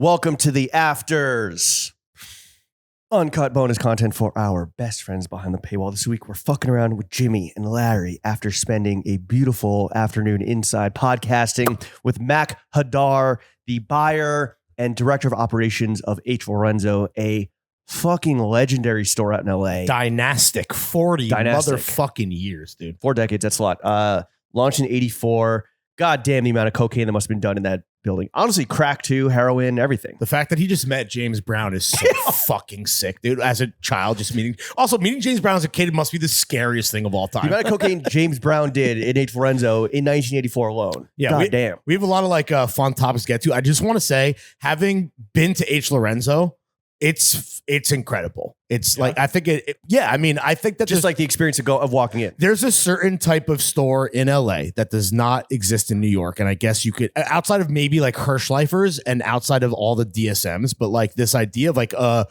Welcome to the Afters. Uncut bonus content for our best friends behind the paywall. This week, we're fucking around with Jimmy and Larry after spending a beautiful afternoon inside podcasting with Mac Hadar, the buyer and director of operations of H. Lorenzo, a fucking legendary store out in LA. Dynastic. 40 motherfucking years, dude. 4 decades, that's a lot. Launched in 84. God damn the amount of cocaine that must have been done in that building. Honestly, crack too, heroin, everything. The fact that he just met James Brown is so fucking sick, dude. As a child, just meeting James Brown as a kid must be the scariest thing of all time. The amount of cocaine James Brown did in H. Lorenzo in 1984 alone. Yeah, God damn. We have a lot of fun topics to get to. I just want to say, having been to H. Lorenzo, it's incredible. It's like, I think I think that just like the experience of walking in. There's a certain type of store in LA that does not exist in New York. And I guess you could, outside of maybe like Hirschleifers and outside of all the DSMs, but like this idea of like a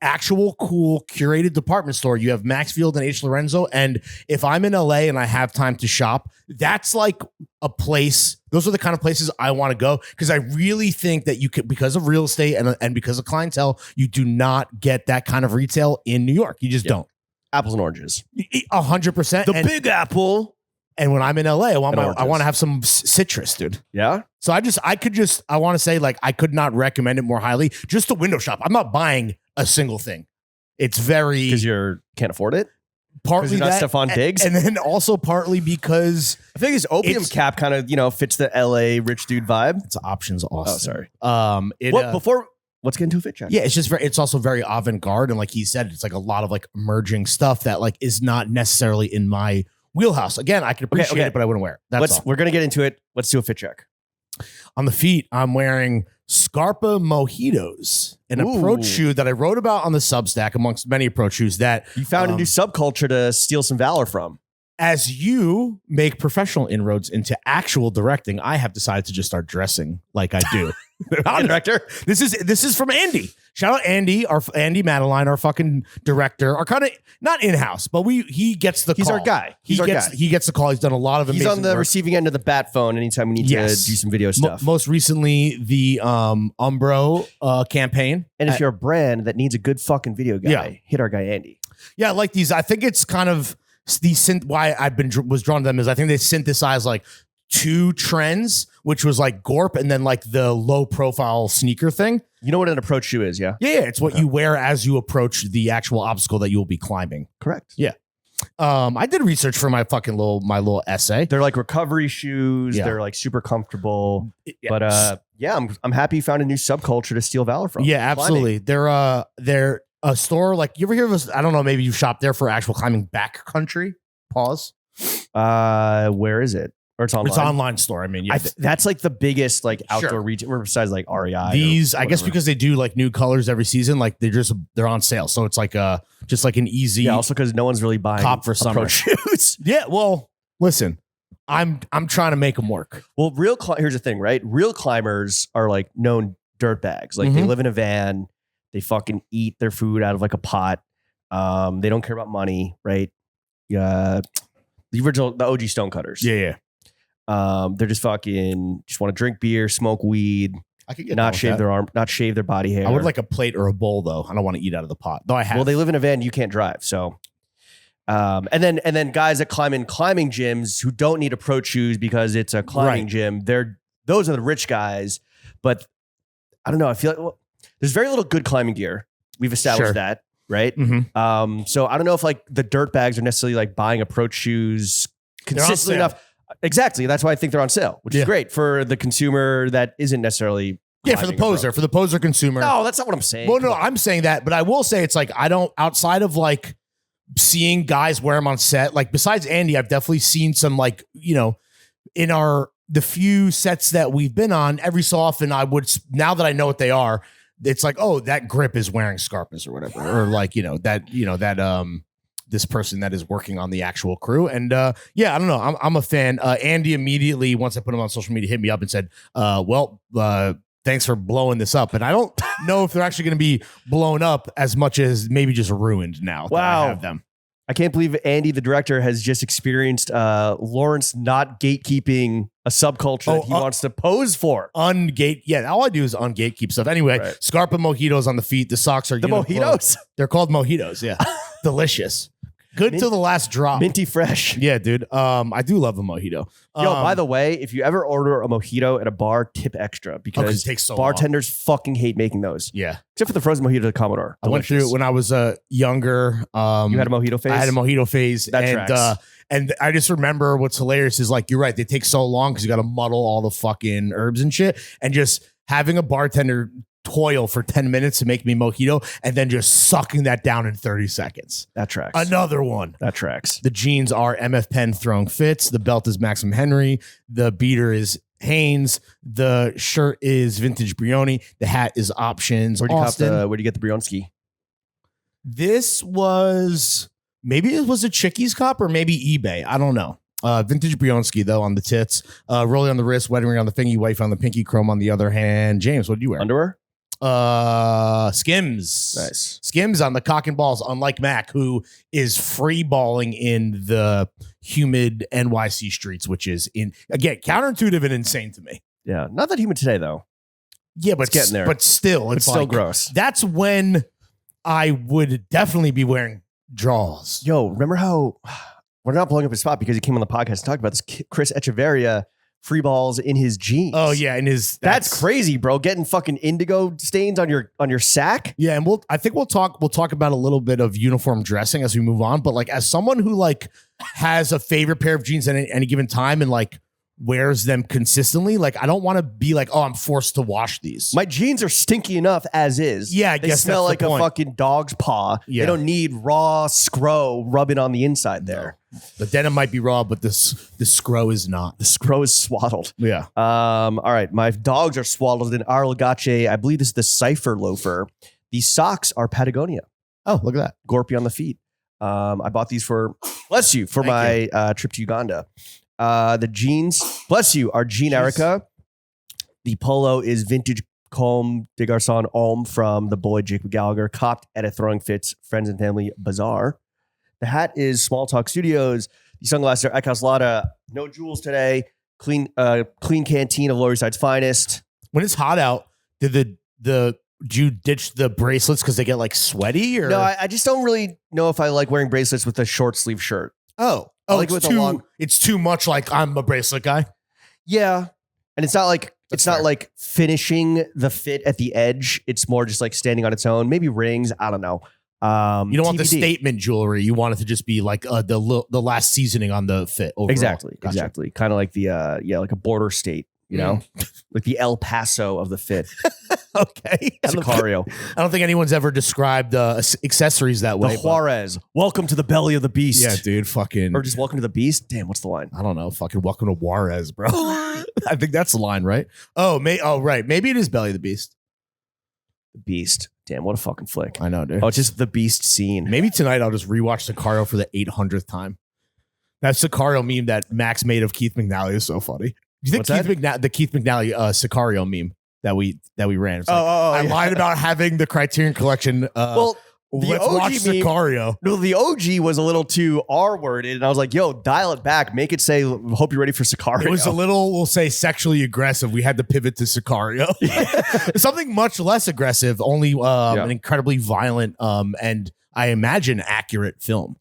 actual cool curated department store. You have Maxfield and H. Lorenzo. And if I'm in LA and I have time to shop, that's like a place. Those are the kind of places I want to go, because I really think that you could, because of real estate and because of clientele, you do not get that kind of retail in New York. You just don't. Apples and oranges. 100%. The Big Apple. And when I'm in LA, I want to have some citrus, dude. Yeah. So I want to say, like, I could not recommend it more highly. Just a window shop. I'm not buying a single thing. It's very, because you can't afford it. Partly not that, Stephon Diggs, and then also partly because I think his opium cap kind of fits the LA rich dude vibe. It's options Austin. Oh, sorry. Let's get into a fit check. Yeah, it's also very avant-garde, and like he said, it's like a lot of like emerging stuff that like is not necessarily in my wheelhouse. Again, I can appreciate it, but I wouldn't wear it. We're gonna get into it. Let's do a fit check. On the feet, I'm wearing Scarpa Mojitos, an approach shoe that I wrote about on the Substack, amongst many approach shoes that you found a new subculture to steal some valor from. As you make professional inroads into actual directing, I have decided to just start dressing like I do. Director. This is from Andy. Shout out Andy, Andy Madeline, our fucking director, our kind of not in-house, but he gets the call. He's our guy. He gets the call. He's done a lot of amazing He's on the work. Receiving end of the bat phone anytime we need to do some video stuff. Most recently, the Umbro campaign. And if you're a brand that needs a good fucking video guy, hit our guy Andy. Yeah, I like these. I think it's kind of why was drawn to them is I think they synthesize like two trends, which was like Gorp and then like the low profile sneaker thing. You know what an approach shoe is, yeah? Yeah, it's what you wear as you approach the actual obstacle that you will be climbing. Correct. Yeah. I did research for my fucking little essay. They're like recovery shoes. Yeah. They're like super comfortable. Yeah. But I'm happy you found a new subculture to steal valor from. Yeah, absolutely. Climbing. They're a store like, you ever hear of this? I don't know, maybe you've shopped there for actual climbing backcountry. Pause. Where is it? Or it's online? It's an online store. I mean, yeah. That's like the biggest like outdoor retail besides like REI. These, I guess, because they do like new colors every season, like they're on sale. So it's like just like an easy. Yeah. Also, because no one's really buying cop for summer shoes. Yeah. Well, listen, I'm trying to make them work. Well, here's the thing, right? Real climbers are like known dirtbags. Like they live in a van. They fucking eat their food out of like a pot. They don't care about money, right? Yeah. The OG Stonecutters. Yeah. They're just want to drink beer, smoke weed. I could get not shave their arm, not shave their body hair. I would like a plate or a bowl though. I don't want to eat out of the pot. Though I have. Well, they live in a van. You can't drive. So, and then guys that climb in climbing gyms who don't need approach shoes because it's a climbing gym. Those are the rich guys. But I don't know. I feel like there's very little good climbing gear. We've established that, right? Mm-hmm. So I don't know if like the dirt bags are necessarily like buying approach shoes consistently enough. Exactly. That's why I think they're on sale, which is great for the consumer that isn't necessarily. Yeah, for the poser consumer. No, that's not what I'm saying. Well, no, I'm saying that, but I will say it's like I don't, outside of like seeing guys wear them on set, like besides Andy, I've definitely seen some like, in the few sets that we've been on, every so often now that I know what they are, it's like, oh, that grip is wearing Scarpas or whatever. Or like, this person that is working on the actual crew. And I don't know. I'm a fan. Andy immediately, once I put him on social media, hit me up and said, thanks for blowing this up. And I don't know if they're actually going to be blown up as much as maybe just ruined now. Wow. That I have them. I can't believe Andy, the director, has just experienced Lawrence not gatekeeping a subculture that he wants to pose for. Yeah, all I do is ungatekeep stuff. Anyway, Right. Scarpa mojitos on the feet. The socks are The mojitos? They're called mojitos. Yeah, delicious. Good till the last drop. Minty fresh. Yeah, dude. I do love a mojito. Yo, by the way, if you ever order a mojito at a bar, tip extra because it takes so bartenders fucking hate making those. Yeah. Except for the frozen mojito at Commodore. I went through it when I was younger. You had a mojito phase? I had a mojito phase. That tracks. And I just remember what's hilarious is like, you're right. They take so long because you got to muddle all the fucking herbs and shit. And just having a bartender toil for 10 minutes to make me mojito and then just sucking that down in 30 seconds. That tracks. Another one. That tracks. The jeans are MF Penn throwing fits. The belt is Maxim Henry. The beater is Hanes. The shirt is Vintage Brioni. The hat is Options. Where'd you get the Brionski? This was, maybe it was a Chickies cop or maybe eBay. I don't know. Vintage Brionski, though, on the tits. Rolling on the wrist, wedding ring on the fingy, wife on the pinky, chrome on the other hand. James, what do you wear? Underwear? Skims. Nice. Skims on the cock and balls, unlike Mac, who is free balling in the humid NYC streets, which is again counterintuitive and insane to me. Yeah. Not that humid today, though. Yeah, but it's getting there. But still, It's still gross. That's when I would definitely be wearing draws. Yo, remember how we're not blowing up his spot because he came on the podcast and talked about this Chris Echeverria free balls in his jeans. Oh yeah, in his that's crazy, bro. Getting fucking indigo stains on your sack. Yeah, and I think we'll talk about a little bit of uniform dressing as we move on. But like, as someone who like has a favorite pair of jeans at any given time and like wears them consistently, like I don't want to be like, oh, I'm forced to wash these. My jeans are stinky enough as is. Yeah, they smell like a fucking dog's paw. Yeah. They don't need raw scro rubbing on the inside there. No. The denim might be raw, but the scro is not. The scro is swaddled. Yeah. All right. My dogs are swaddled in Arlagache. I believe this is the Cypher loafer. These socks are Patagonia. Oh, look at that. Gorpy on the feet. I bought these for my trip to Uganda. The jeans, bless you, are Jean Erica. The polo is vintage Comme des Garçons Homme from the boy Jake Gallagher, copped at a Throwing Fits Friends and Family Bazaar. The hat is Small Talk Studios. The sunglasses are Eckhouse Lotta. No jewels today. Clean canteen of Lower East Side's finest. When it's hot out, do you ditch the bracelets because they get like sweaty? Or no, I just don't really know if I like wearing bracelets with a short sleeve shirt. Like it's too much. Like I'm a bracelet guy. Yeah, and it's not like finishing the fit at the edge. It's more just like standing on its own. Maybe rings. I don't know. You don't want the statement jewelry. You want it to just be like the last seasoning on the fit. Overall. Exactly. Gotcha. Exactly. Kind of like the like a border state. You know, like the El Paso of the fit. Okay. Sicario. I don't think anyone's ever described accessories that way. The Juarez. Welcome to the belly of the beast. Yeah, dude. Fucking. Or just welcome to the beast. Damn, what's the line? I don't know. Fucking welcome to Juarez, bro. I think that's the line, right? Oh, right. Maybe it is belly of the beast. The beast. Damn, what a fucking flick. I know, dude. Oh, it's just the beast scene. Maybe tonight I'll just rewatch Sicario for the 800th time. That Sicario meme that Max made of Keith McNally is so funny. Do you think the Keith McNally Sicario meme that we ran? It's like, I lied about having the Criterion Collection. Well, let's watch Sicario. No, the OG was a little too R-worded, and I was like, "Yo, dial it back. Make it say, hope you're ready for Sicario." It was a little, we'll say, sexually aggressive. We had to pivot to Sicario. Something much less aggressive, only an incredibly violent and I imagine accurate film.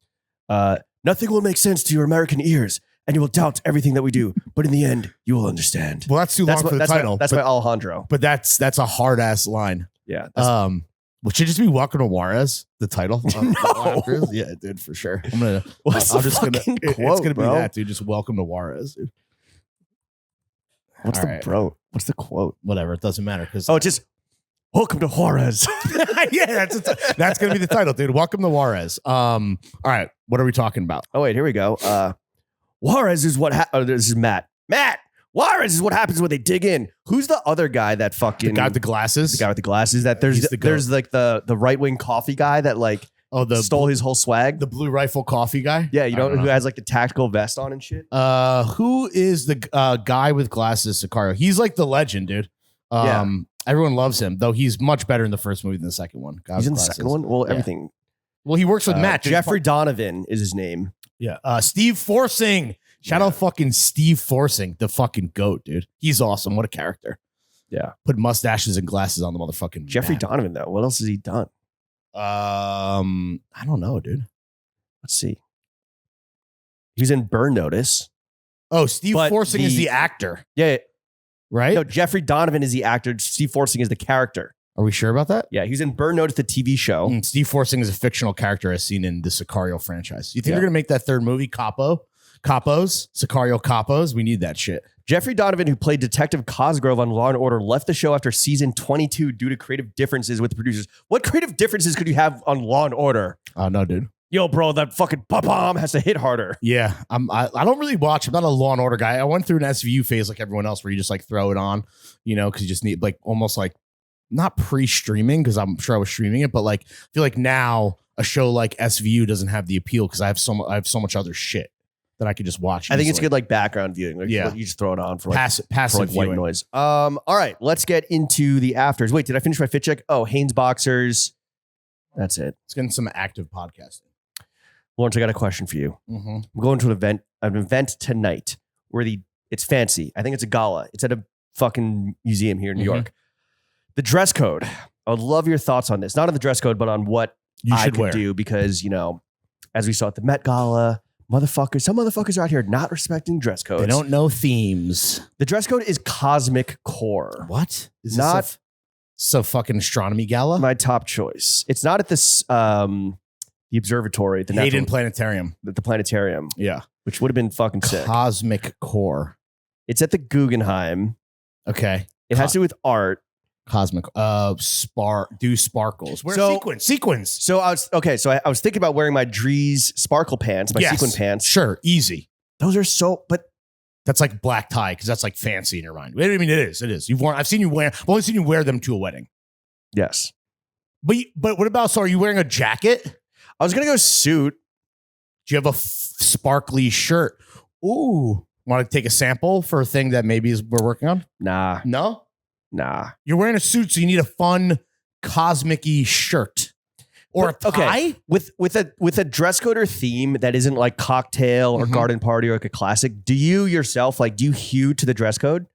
Nothing will make sense to your American ears, and you will doubt everything that we do. But in the end, you will understand. Well, that's too long for the title. That's by Alejandro. But that's a hard ass line. Yeah. Would you just be Welcome to Juarez? The title? No. Yeah, it did for sure. I'm gonna. It's gonna be that, dude. Just Welcome to Juarez, dude. What's the quote? Whatever. It doesn't matter because just Welcome to Juarez. Yeah, that's gonna be the title, dude. Welcome to Juarez. All right. What are we talking about? Oh wait, here we go. Juarez is what. This is Matt. Juarez is what happens when they dig in. Who's the other guy that fucking the guy with the glasses? The guy with the glasses. That there's like the right wing coffee guy that like stole his whole swag. The Blue Rifle coffee guy. Yeah, you know who has like the tactical vest on and shit. Who is the guy with glasses? Sicario. He's like the legend, dude. Everyone loves him, though he's much better in the first movie than the second one. He's in the second one? Well, everything. Well, he works with Matt. Jeffrey Donovan is his name. Yeah. Steve Forsing. Shout out fucking Steve Forsing, the fucking GOAT, dude. He's awesome. What a character. Yeah. Put mustaches and glasses on the motherfucking Jeffrey Donovan, though. What else has he done? I don't know, dude. Let's see. He was in Burn Notice. Oh, Steve Forsing is the actor. Yeah. Right? No, Jeffrey Donovan is the actor. Steve Forsing is the character. Are we sure about that? Yeah, he's in Burn Notice, the TV show. Steve Forsing is a fictional character as seen in the Sicario franchise. You think they're going to make that third movie, Sicario Capos? We need that shit. Jeffrey Donovan, who played Detective Cosgrove on Law & Order, left the show after season 22 due to creative differences with the producers. What creative differences could you have on Law & Order? Oh, no, dude. Yo, bro, that fucking bomb has to hit harder. Yeah, I don't really watch. I'm not a Law & Order guy. I went through an SVU phase like everyone else where you just like throw it on, because you just need like almost like not pre-streaming because I'm sure I was streaming it, but like I feel like now a show like SVU doesn't have the appeal because I have so much other shit that I could just watch. I think it's good like background viewing. Like, yeah, you just throw it on for like passive white noise. All right, let's get into the afters. Wait, did I finish my fit check? Oh, Hanes boxers. That's it. It's getting some active podcasting. Lawrence, I got a question for you. Mm-hmm. I'm going to an event tonight where it's fancy. I think it's a gala. It's at a fucking museum here in New York. The dress code. I would love your thoughts on this. Not on the dress code, but on what I could do because, as we saw at the Met Gala, some motherfuckers are out here not respecting dress codes. They don't know themes. The dress code is Cosmic Core. What? Is not so fucking astronomy gala? My top choice. It's not at this the observatory, the Hayden Planetarium. The planetarium. Yeah. Which would have been fucking sick. Cosmic Core. It's at the Guggenheim. Okay. It has to do with art. Cosmic sparkles. Where's sequins? So I was thinking about wearing my Dries sparkle pants, my sequin pants. Sure, easy. Those are but that's like black tie because that's like fancy in your mind. I mean, it is. I've only seen you wear them to a wedding. Yes. But what about, so are you wearing a jacket? I was going to go suit. Do you have a sparkly shirt? Ooh. Want to take a sample for a thing that maybe we're working on? Nah. No? Nah. You're wearing a suit, so you need a fun cosmic-y shirt. Or a tie? Okay. With a dress code or theme that isn't like cocktail or garden party or like a classic, do you yourself, do you hew to the dress code?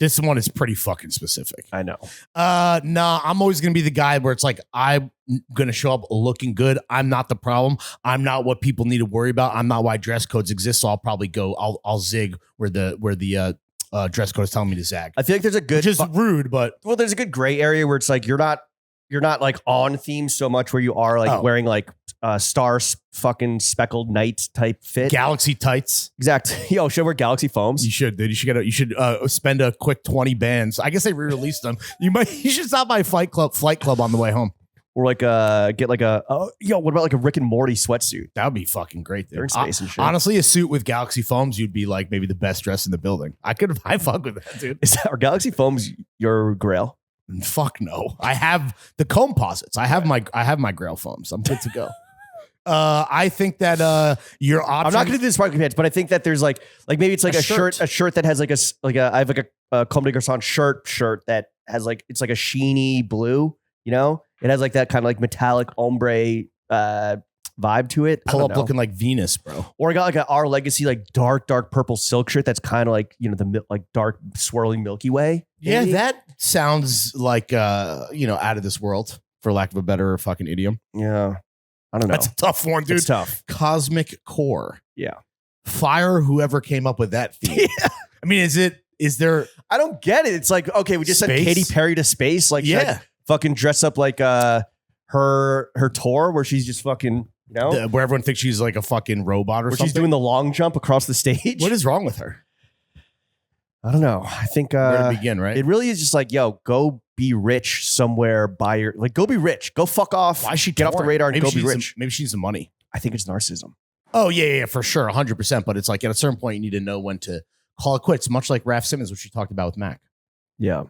This one is pretty fucking specific. I know. Nah, I'm always going to be the guy where it's like, I'm going to show up looking good. I'm not the problem. I'm not what people need to worry about. I'm not why dress codes exist. So I'll probably go, I'll zig where the dress code is telling me to zag. I feel like there's a good, which is rude, but there's a good gray area where it's like, you're not like on theme so much where you are like wearing like star fucking speckled night type fit. Galaxy tights. Exactly. Yo, should I wear Galaxy foams? You should, dude. You should spend a quick 20 bands. I guess they re-released them. You should stop by Flight Club on the way home. Or like get like what about like a Rick and Morty sweatsuit? That would be fucking great. They're in space and shit. Honestly, a suit with Galaxy foams, you'd be like maybe the best dressed in the building. I fuck with that, dude. Are Galaxy foams your grail? Fuck no. I have the composites. I have my grail foams. I'm good to go. I think that your option. I'm not going to do the sparkly pants, but I think that there's like maybe it's like a shirt that has I have like a Comme des Garçons shirt that has like it's like a sheeny blue. It has like that kind of like metallic ombre vibe to it. Pull up looking like Venus, bro. Or I got like a Our Legacy like dark purple silk shirt that's kind of like the like dark swirling Milky Way. Maybe? Yeah, that sounds like out of this world, for lack of a better fucking idiom. Yeah. I don't know. That's a tough one, dude. It's tough. Cosmic Core. Yeah. Fire whoever came up with that theme. Yeah. I mean, is there I don't get it. It's like, okay, we just sent Katy Perry to space. Like, yeah, fucking dress up like her tour where she's just fucking, where everyone thinks she's like a fucking robot or something. She's doing the long jump across the stage. What is wrong with her? I don't know. I think where to begin, right? It really is just like, yo, go be rich somewhere go be rich. Go fuck off. Why she get off the radar and go be rich? Maybe she needs some money. I think it's narcissism. Oh, yeah, for sure. 100%. But it's like at a certain point, you need to know when to call it quits, much like Raph Simmons, which we talked about with Mac. Yeah.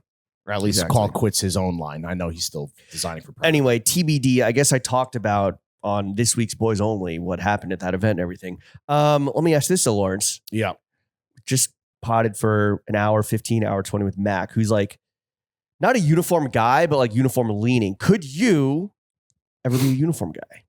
Or at least call quits his own line. I know he's still designing for product. Anyway, TBD, I guess I talked about on this week's Boys Only what happened at that event and everything. Let me ask this to Lawrence. Yeah. Just potted for an hour, 15, hour 20 with Mac, who's like not a uniform guy, but like uniform leaning. Could you ever be a uniform guy.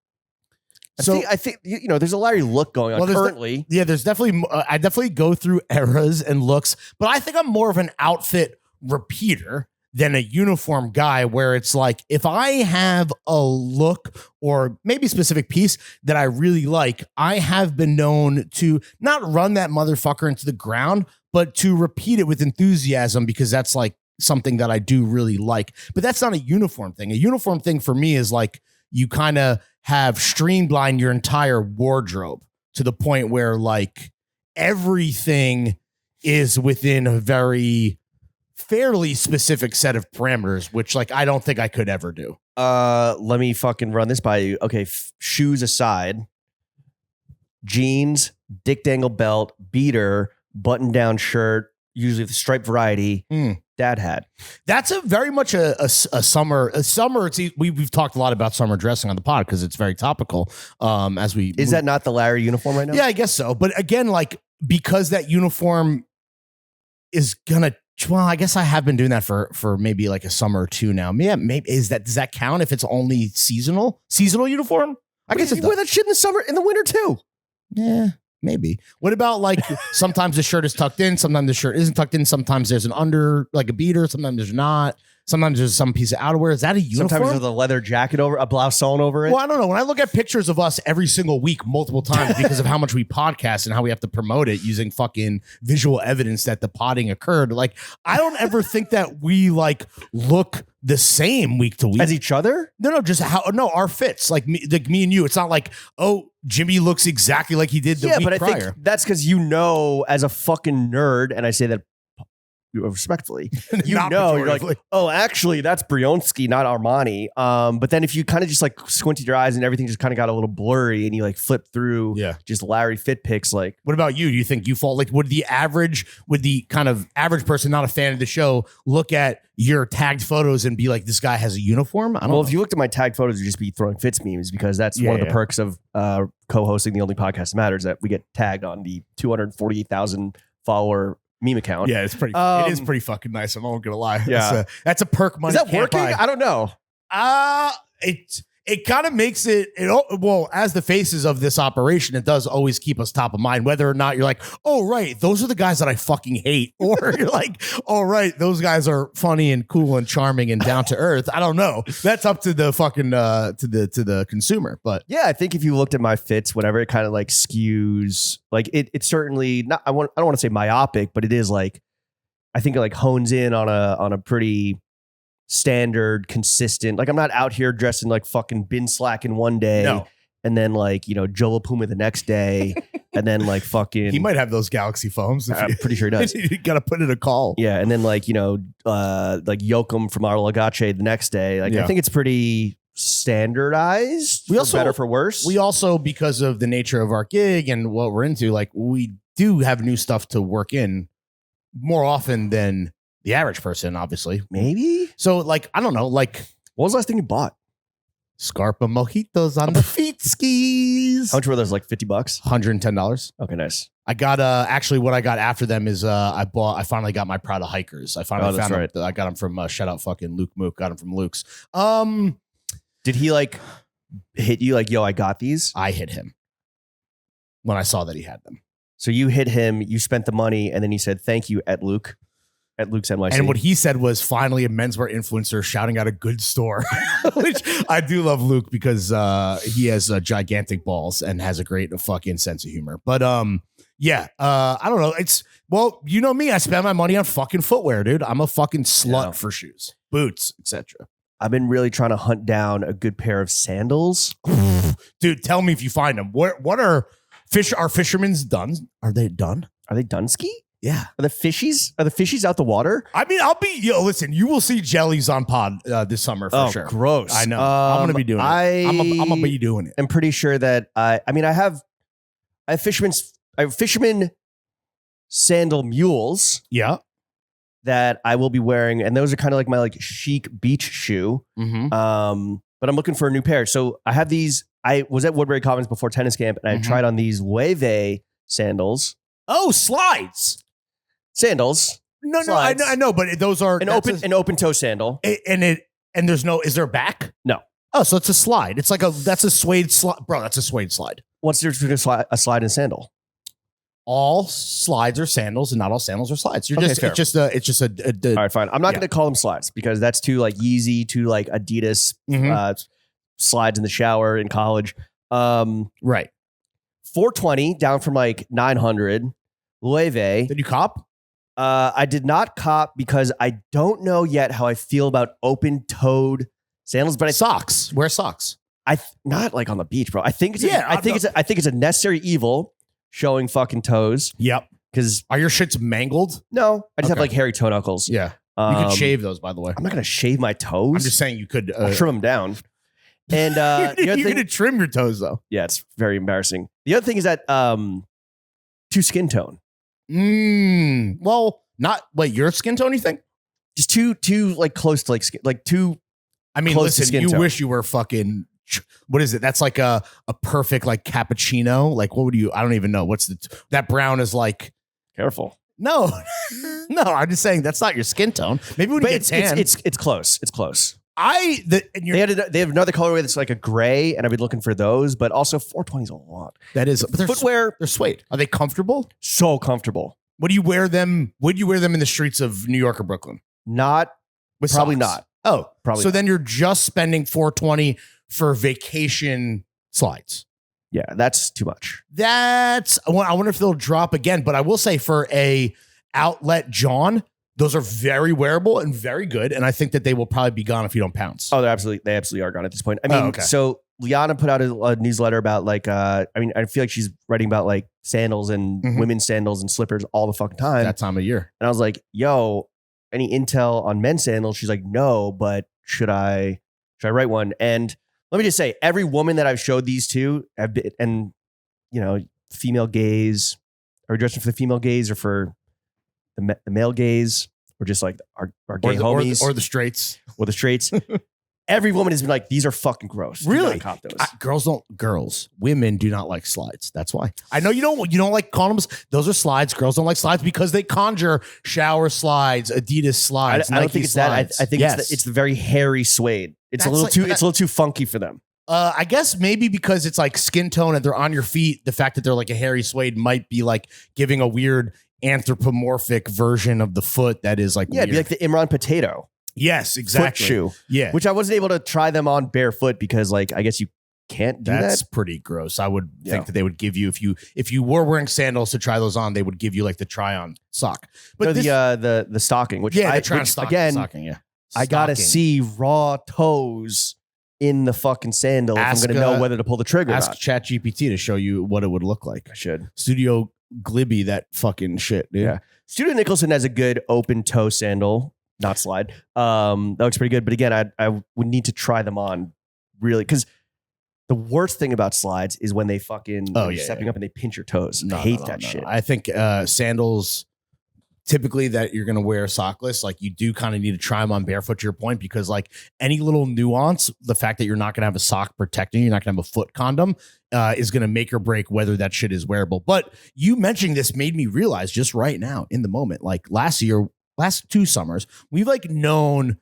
So I think there's a Larry look going on currently. There's definitely I definitely go through eras and looks, but I think I'm more of an outfit repeater than a uniform guy, where it's like, if I have a look or maybe specific piece that I really like, I have been known to not run that motherfucker into the ground, but to repeat it with enthusiasm, because that's like something that I do really like. But that's not a uniform thing. A uniform thing for me is like, you kind of have streamlined your entire wardrobe to the point where like everything is within a fairly specific set of parameters, which like I don't think I could ever do. Let me fucking run this by you. Okay, shoes aside, jeans, dick dangle belt, beater, button down shirt, usually the stripe variety. Dad hat. That's a very much a summer. We've talked a lot about summer dressing on the pod because it's very topical. Is that not the Larry uniform right now? Yeah, I guess so. But again, like, because that uniform is gonna. Well, I guess I have been doing that for maybe like a summer or two now. Yeah, maybe does that count if it's only seasonal uniform? I guess you wear that shit in the summer, in the winter too. Yeah. Maybe. What about like sometimes the shirt is tucked in, sometimes the shirt isn't tucked in, sometimes there's an under, like a beater, sometimes there's not, sometimes there's some piece of outerwear. Is that a uniform? Sometimes there's a leather jacket over, a blouse sewn over it. Well, I don't know. When I look at pictures of us every single week, multiple times, because of how much we podcast and how we have to promote it using fucking visual evidence that the podding occurred, like, I don't ever think that we like look the same week to week as each other. No, just our fits, like me and you. It's not like, oh, Jimmy looks exactly like he did the week prior. I think that's because as a fucking nerd, and I say that respectfully, you're like, oh, actually, that's Brionski, not Armani. But then if you kind of just like squinted your eyes and everything just kind of got a little blurry, and you like flip through, just Larry fit pics. Like, what about you? Do you think you fall like would the kind of average person, not a fan of the show, look at your tagged photos and be like, this guy has a uniform? I don't know. If you looked at my tagged photos, you'd just be throwing fits memes, because that's one of the perks of co-hosting the only podcast that matters, that we get tagged on the 248,000 follower meme account. Yeah, it is pretty fucking nice. I'm not gonna lie. Yeah, that's a perk money. Is that working? I don't know. It kind of makes it, well, as the faces of this operation, it does always keep us top of mind, whether or not you're like, oh, right, those are the guys that I fucking hate. Or you're like, oh, right, those guys are funny and cool and charming and down to earth. I don't know. That's up to the fucking, to the consumer. But yeah, I think if you looked at my fits, whatever, it kind of like skews, like it's certainly not, I don't want to say myopic, but it is like, I think it like hones in on a pretty standard, consistent. Like, I'm not out here dressing like fucking bin slack in one day, and then like Joe Puma the next day, and then like fucking. He might have those Galaxy phones. I'm pretty sure he does. You gotta put in a call. Yeah, and then like like Yoakum from Arlo Agache the next day. Like, I think it's pretty standardized. For better for worse. We also, because of the nature of our gig and what we're into, like, we do have new stuff to work in more often than the average person, obviously. Maybe. So, like, I don't know. Like, what was the last thing you bought? Scarpa mojitos on the feet skis. How much were those? Like $50? $110. Okay, nice. I got actually what I got after them is I finally got my Prada hikers. I finally found them. I got them from shout out fucking Luke Mook. Got them from Luke's. Did he like hit you like, yo, I got these? I hit him when I saw that he had them. So you hit him, you spent the money, and then you said thank you at Luke's NYC. And what he said was, finally a menswear influencer shouting out a good store, which I do love Luke, because he has gigantic balls and has a great fucking sense of humor. But I don't know. It's, well, you know me, I spend my money on fucking footwear, dude. I'm a fucking slut for shoes, boots, etc. I've been really trying to hunt down a good pair of sandals. Dude, tell me if you find them. What are fishermen's done? Are they done? Are they Dunsky? Yeah. Are the fishies out the water? I mean, listen, you will see jellies on pod this summer for sure. Gross. I know. I'm going to be doing it. I'm going to be doing it. I'm pretty sure that I have fisherman sandal mules. Yeah. That I will be wearing. And those are kind of like my like chic beach shoe. Mm-hmm. But I'm looking for a new pair. So I have these. I was at Woodbury Commons before tennis camp, and I tried on these Wave sandals. Oh, slides. Sandals. No, I know, but those are an open toe sandal. And is there a back? No. Oh, so it's a slide. It's like that's a suede slide. Bro, that's a suede slide. What's the difference between a slide and a sandal? All slides are sandals and not all sandals are slides. You're Okay, just, fair. it's just a All right, fine. I'm not going to call them slides because that's too like Yeezy, too like Adidas slides in the shower in college. Right. 420 down from like 900. Loewe. Did you cop? I did not cop because I don't know yet how I feel about open-toed sandals, but Socks. Wear socks. Not like on the beach, bro. I think it's Yeah, I think it's a necessary evil showing fucking toes. Yep. Because are your shits mangled? No, I just have Okay. like hairy toe knuckles. Yeah. You could shave those, by the way. I'm not gonna shave my toes. I'm just saying you could I'll trim them down. And the other you're thing, gonna trim your toes though. yeah, it's very embarrassing. The other thing is that too skin tone. Well, not wait, your skin tone, you think? Just too like close to like skin, like too. I mean, close to listen, skin you tone. wish you were fucking. What is it? That's like a perfect like cappuccino. Like what would you? I don't even know. What's that brown is like? Careful. No, no. I'm just saying that's not your skin tone. Maybe when you get tan, it's close. It's close. They have another colorway that's like a gray, and I've been looking for those. But also 420 is a lot. That is, but Footwear. They're suede. Are they comfortable? So comfortable. Would you wear them? Would you wear them in the streets of New York or Brooklyn? Not With probably socks? not. Oh, Probably So not. then you're just spending $420 for vacation slides. Yeah, that's too much. I wonder if they'll drop again. But I will say for a outlet John, those are very wearable and very good. And I think that they will probably be gone if you don't pounce. Oh, they absolutely are gone at this point. I mean, okay. So Liana put out a newsletter about like, I feel like she's writing about like sandals and women's sandals and slippers all the fucking time. That time of year. And I was like, yo, any intel on men's sandals? She's like, no, but should I write one? And let me just say, every woman that I've showed these to have been, and you know, female gaze, are we dressing for the female gaze or for the male gaze, or just like our gay homies, or the straights, or the straights? Every woman has been like, these are fucking gross. Do Really? not cop those. Women do not like slides. That's why. I know you don't like condoms. Those are slides. Girls don't like slides because they conjure shower slides, Adidas slides. I don't Nike think it's slides. that. I think it's the very hairy suede. It's a little too funky for them. I guess maybe because it's like skin tone and they're on your feet, the fact that they're like a hairy suede might be like giving a weird anthropomorphic version of the foot that is like Yeah, it'd be like the Imran Potato. Yes, exactly. Foot shoe. Yeah. Which I wasn't able to try them on barefoot because like I guess you can't do That's that. pretty gross. I would think that they would give you if you were wearing sandals to try those on, they would give you like the try on sock. But No, the stocking, which the try on stocking, yeah. I gotta see raw toes in the fucking sandal if I'm gonna know whether to pull the trigger. Ask ChatGPT to show you what it would look like. I should. Studio Glibby that fucking shit, dude. Yeah. Studio Nicholson has a good open toe sandal, not slide. That looks pretty good. But again, I would need to try them on really because the worst thing about slides is when they fucking stepping up and they pinch your toes. I hate that shit. I think sandals typically that you're going to wear sockless, like you do kind of need to try them on barefoot to your point, because like any little nuance, the fact that you're not going to have a sock protecting, you're not going to have a foot condom is going to make or break whether that shit is wearable. But you mentioning this made me realize just right now in the moment, like last 2 summers, we've like known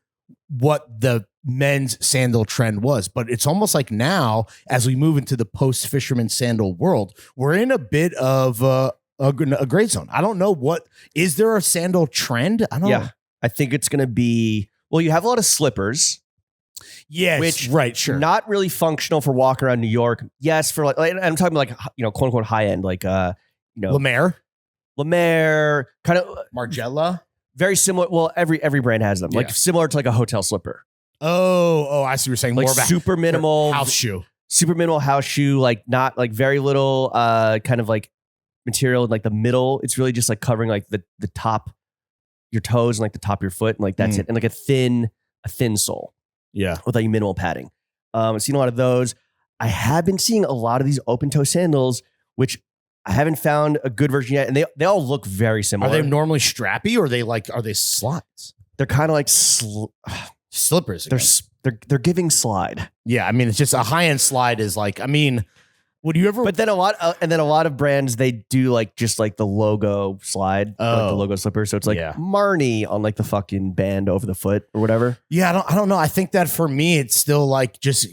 what the men's sandal trend was, but it's almost like now as we move into the post fisherman sandal world, we're in a bit of a gray zone. I don't know is there a sandal trend? I don't know. I think it's going to be, well, you have a lot of slippers. Yes. Which sure. Not really functional for walking around New York. Yes. For like I'm talking like, quote unquote high end, like, Lemaire, kind of Margiela. Very similar. Well, every brand has them, like similar to like a hotel slipper. Oh, I see what you're saying. Like More of a super minimal house shoe. Super minimal house shoe, like not like very little kind of like material in like the middle. It's really just like covering like the top, your toes and like the top of your foot, and like that's it. And like a thin sole. Yeah. With like minimal padding. I've seen a lot of those. I have been seeing a lot of these open toe sandals, which I haven't found a good version yet. And they all look very similar. Are they normally strappy or are they slides? They're kind of like slippers. They're giving slide. Yeah. I mean, it's just a high end slide is like, I mean, Would you ever? But then a lot of brands, they do like just like the logo slide, like the logo slipper. So it's like Marnie on like the fucking band over the foot or whatever. Yeah, I don't know. I think that for me, it's still like just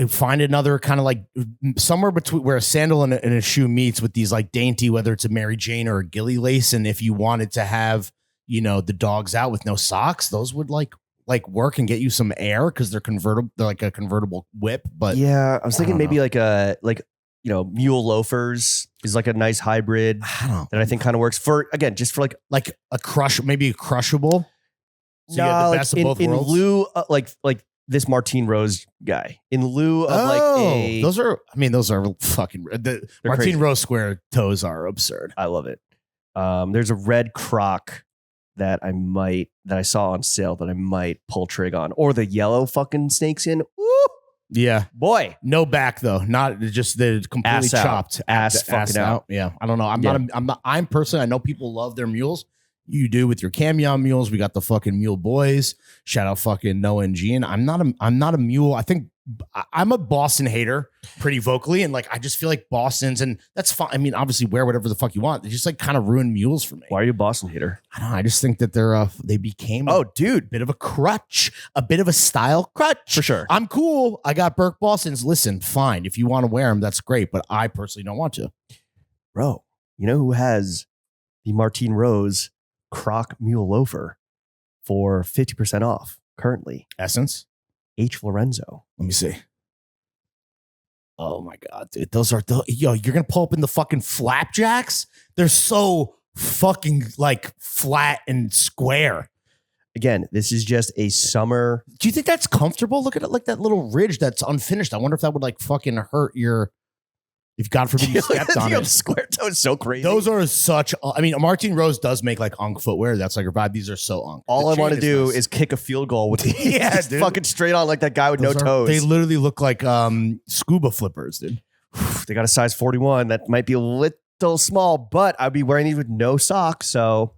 find another kind of like somewhere between where a sandal and a shoe meets with these like dainty, whether it's a Mary Jane or a Gilly lace. And if you wanted to have, you know, the dogs out with no socks, those would like work and get you some air because they're convertible. They're like a convertible whip. But yeah, I was thinking maybe you know, mule loafers is like a nice hybrid that I think kind of works for, again, just for like a crush, maybe a crushable. So you have the best of both worlds. In lieu of like this Martine Rose guy, in lieu of those are fucking Martine crazy. Rose square toes are absurd. I love it. There's a red Croc that I saw on sale that I might pull trig on, or the yellow fucking snakeskin. Woo! Yeah, boy, no back though, not just the completely chopped ass fucking out. Yeah, I don't know. I'm personally, I know people love their mules. You do with your Camion mules. We got the fucking Mule Boys. Shout out fucking Noah and Gene. I'm not a mule. I think I'm a Boston hater pretty vocally. And like, I just feel like Boston's, and that's fine. I mean, obviously wear whatever the fuck you want. They just like kind of ruin mules for me. Why are you a Boston hater? I don't know. I just think that they became a bit of a crutch, a bit of a style crutch. For sure. I'm cool. I got Burke Bostons. Listen, fine. If you want to wear them, that's great. But I personally don't want to. Bro, you know who has the Martine Rose Croc mule loafer for 50% off currently? Essence? H. Lorenzo. Let me see. Oh my God, dude. Those are you're gonna pull up in the fucking flapjacks. They're so fucking like flat and square. Again, this is just a summer. Do you think that's comfortable? Look at it, like that little ridge that's unfinished. I wonder if that would like fucking hurt your. If God forbid you stepped on it. Square toe is so crazy. Those are such. I mean, Martine Rose does make like unk footwear. That's like her vibe. These are so unk. All I want to do is kick a field goal with these. Yeah, dude. Fucking straight on like that guy with no toes. They literally look like scuba flippers, dude. They got a size 41. That might be a little small, but I'd be wearing these with no socks. So,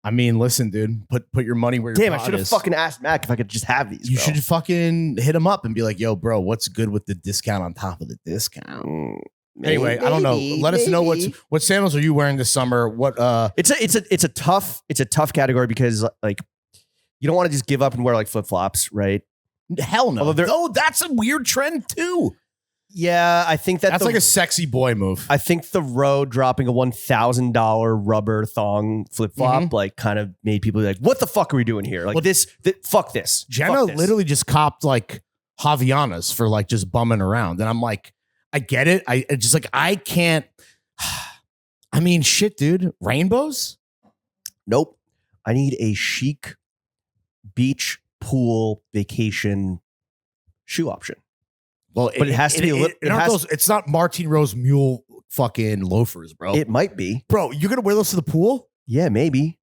I mean, listen, dude. Put your money where your I should have fucking asked Mac if I could just have these. You should fucking hit him up and be like, "Yo, bro, what's good with the discount on top of the discount?" Anyway, I don't know. Let us know what sandals are you wearing this summer? What it's a tough category because like you don't want to just give up and wear like flip flops, right? Hell no. That's a weird trend too. Yeah, I think that's like a sexy boy move. I think the Road dropping a $1,000 rubber thong flip flop like kind of made people be like, "What the fuck are we doing here?" Like fuck this. Jenna literally just copped like Javianas for like just bumming around, and I'm like. I get it. I just like, I can't. I mean, shit, dude. Rainbows? Nope. I need a chic beach pool vacation shoe option. Well, but it has to be. It's not Martine Rose mule fucking loafers, bro. It might be. Bro, you're going to wear those to the pool? Yeah, maybe.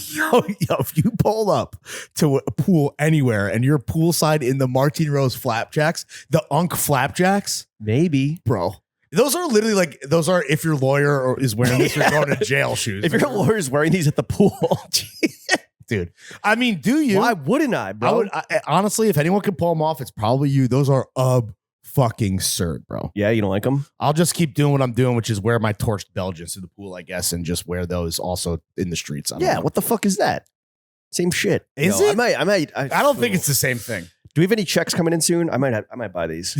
Yo, if you pull up to a pool anywhere and you're poolside in the Martine Rose flapjacks, the unk flapjacks, maybe, bro. Those are literally like if your lawyer is wearing this, you're going to jail shoes. If your lawyer is wearing these at the pool, dude. I mean, do you? Why wouldn't I, bro? Honestly, if anyone can pull them off, it's probably you. Those are fucking absurd, bro. Yeah, you don't like them? I'll just keep doing what I'm doing, which is wear my torched Belgians to the pool, I guess, and just wear those also in the streets. I don't know. What the fuck is that? Same shit. Is it? I don't think it's the same thing. Do we have any checks coming in soon? I might buy these.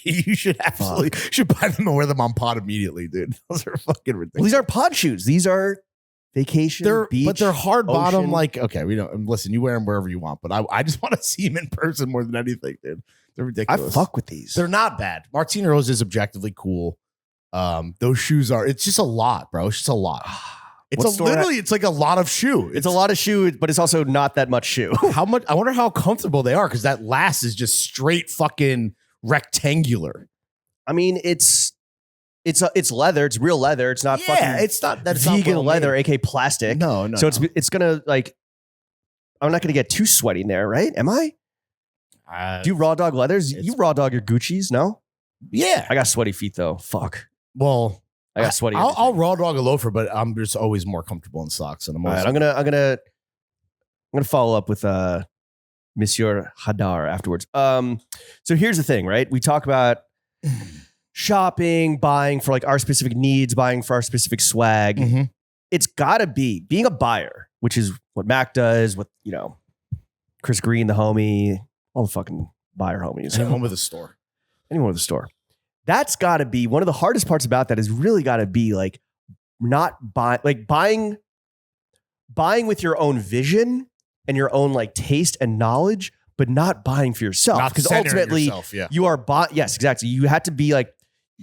You should absolutely should buy them and wear them on pod immediately, dude. Those are fucking ridiculous. Well, these aren't pod shoes. These are vacation, beach, but they're hard ocean. bottom. Like, okay, we don't listen. You wear them wherever you want, but I just want to see them in person more than anything, dude. They're ridiculous. I fuck with these. They're not bad. Martine Rose is objectively cool. Those shoes are. It's just a lot, bro. It's just a lot. It's like a lot of shoe. It's a lot of shoe, but it's also not that much shoe. How much? I wonder how comfortable they are because that last is just straight fucking rectangular. I mean, it's leather. It's real leather. It's not fucking. It's not that vegan leather, aka plastic. No. So it's gonna like. I'm not gonna get too sweaty in there, right? Am I? Do you raw dog leathers? You raw dog your Gucci's? No. Yeah, I got sweaty feet though. Fuck. Well, I got sweaty. I'll raw dog a loafer, but I'm just always more comfortable in socks. And I'm gonna follow up with Monsieur Hadar afterwards. So here's the thing, right? We talk about shopping, buying for like our specific needs, buying for our specific swag, it's gotta be being a buyer, which is what Mac does, what, you know, Chris Green, the homie, all the fucking buyer homies. Anyone with a store. Anyone with a store. That's gotta be one of the hardest parts about that is really gotta be like not buying with your own vision and your own like taste and knowledge, but not buying for yourself. Because ultimately you are yes, exactly. You have to be like,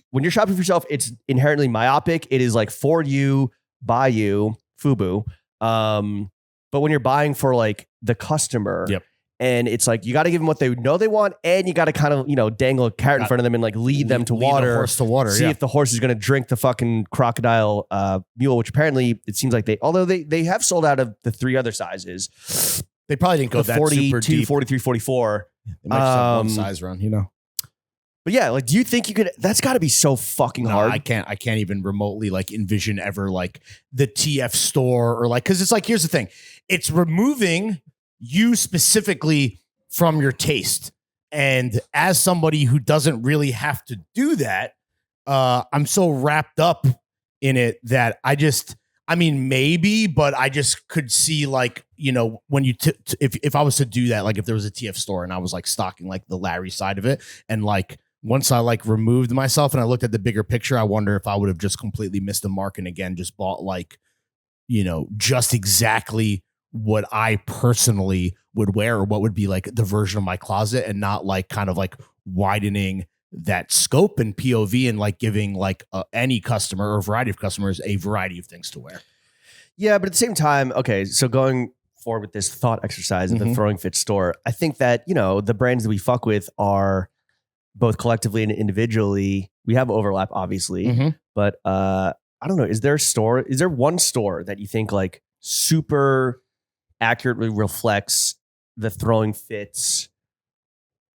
when you're shopping for yourself, it's inherently myopic. It is like for you, by you, FUBU. But when you're buying for like the customer, and it's like you got to give them what they know they want, and you got to kind of, you know, dangle a carrot in front of them and like lead them to water. The horse to water. See if the horse is going to drink the fucking crocodile mule, which apparently it seems like although they have sold out of the 3 other sizes. They probably didn't go that 42, super deep. 43, 44. They might just have one size run, you know. But yeah, like, do you think you could? That's got to be so fucking hard. I can't even remotely like envision ever like the TF store or like, because it's like, here's the thing, it's removing you specifically from your taste, and as somebody who doesn't really have to do that, I'm so wrapped up in it that I mean, maybe, but I just could see like, you know, when you if I was to do that, like if there was a TF store and I was like stocking like the Larry side of it, and like once I like removed myself and I looked at the bigger picture, I wonder if I would have just completely missed the mark and again just bought like, you know, just exactly what I personally would wear or what would be like the version of my closet, and not like kind of like widening that scope and POV and like giving like any customer or a variety of customers a variety of things to wear. Yeah, but at the same time, okay, so going forward with this thought exercise of the Throwing Fit store, I think that, you know, the brands that we fuck with are both collectively and individually. We have overlap, obviously, but I don't know. Is there one store that you think like super accurately reflects the Throwing Fits,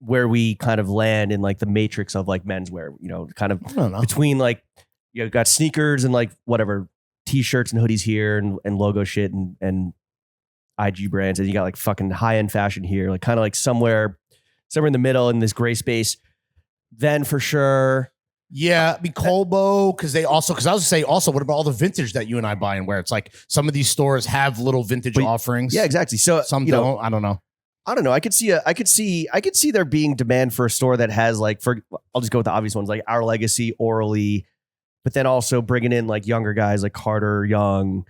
where we kind of land in like the matrix of like menswear, you know, kind of between like, you know, got sneakers and like whatever t-shirts and hoodies here and logo shit and IG brands, and you got like fucking high-end fashion here, like kind of like somewhere in the middle in this gray space. Then for sure, yeah, be Colbo, because I was gonna say also, what about all the vintage that you and I buy and wear? It's like some of these stores have little vintage offerings. Yeah, exactly. So some don't. I don't know. I could see there being demand for a store that has like, I'll just go with the obvious ones like Our Legacy, Orally, but then also bringing in like younger guys like Carter, Young.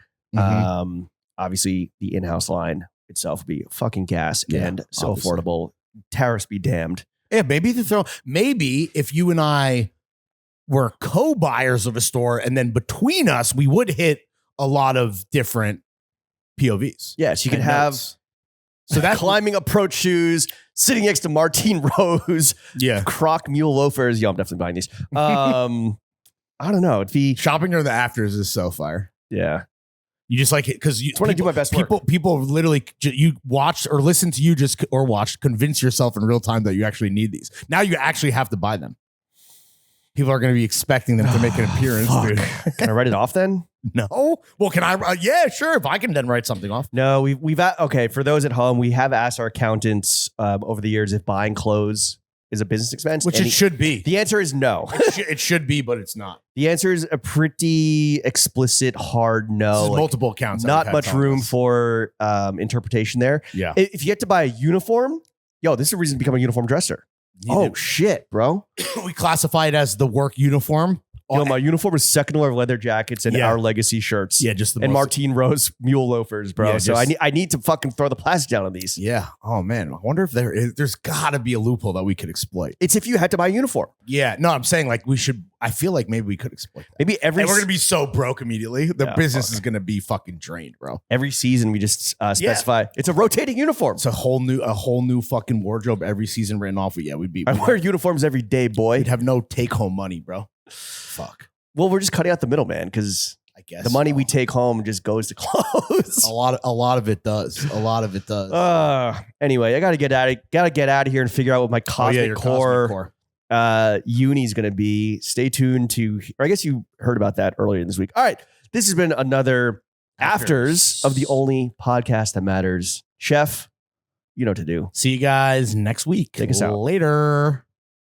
Obviously the in-house line itself would be fucking gas and so obviously affordable. Tariffs be damned. Yeah, maybe if you and I were co-buyers of a store, and then between us, we would hit a lot of different POVs. Yes, you could have. So that climbing approach shoes, sitting next to Martine Rose, Croc mule loafers. Yo, I'm definitely buying these. I don't know. It'd be shopping or the afters is so fire. Yeah. You just like it because you want to do my best work. People literally, you watch or listen to you convince yourself in real time that you actually need these. Now you actually have to buy them. People are going to be expecting them to make an appearance. Dude. Can I write it off then? No. Well, can I? Yeah, sure. If I can then write something off. No, we've okay. For those at home, we have asked our accountants over the years if buying clothes is a business expense, which it should be. The answer is no. It should be, but it's not. The answer is a pretty explicit, hard no. Like, multiple accounts. Not much room for interpretation there. Yeah. If you get to buy a uniform, this is a reason to become a uniform dresser. Shit, bro. We classify it as the work uniform. My uniform is second wear leather jackets and Our Legacy shirts. Yeah, just and Martine Rose mule loafers, bro. Yeah, so I need to fucking throw the plastic down on these. Yeah. Oh man, I wonder if there's got to be a loophole that we could exploit. It's if you had to buy a uniform. Yeah. No, I'm saying like we should. I feel like maybe we could exploit that. Maybe and we're gonna be so broke immediately. The business is gonna be fucking drained, bro. Every season we just specify it's a rotating uniform. It's a whole new fucking wardrobe every season written off. I wear uniforms every day, boy. We'd have no take home money, bro. Fuck. Well, we're just cutting out the middleman because I guess the money we take home just goes to clothes. A lot of it does. Anyway, I gotta get out of here and figure out what my cosmic core uni is gonna be. Stay tuned to. Or I guess you heard about that earlier this week. All right, this has been another Afters of the only podcast that matters. Chef, you know what to do. See you guys next week. Take us out later.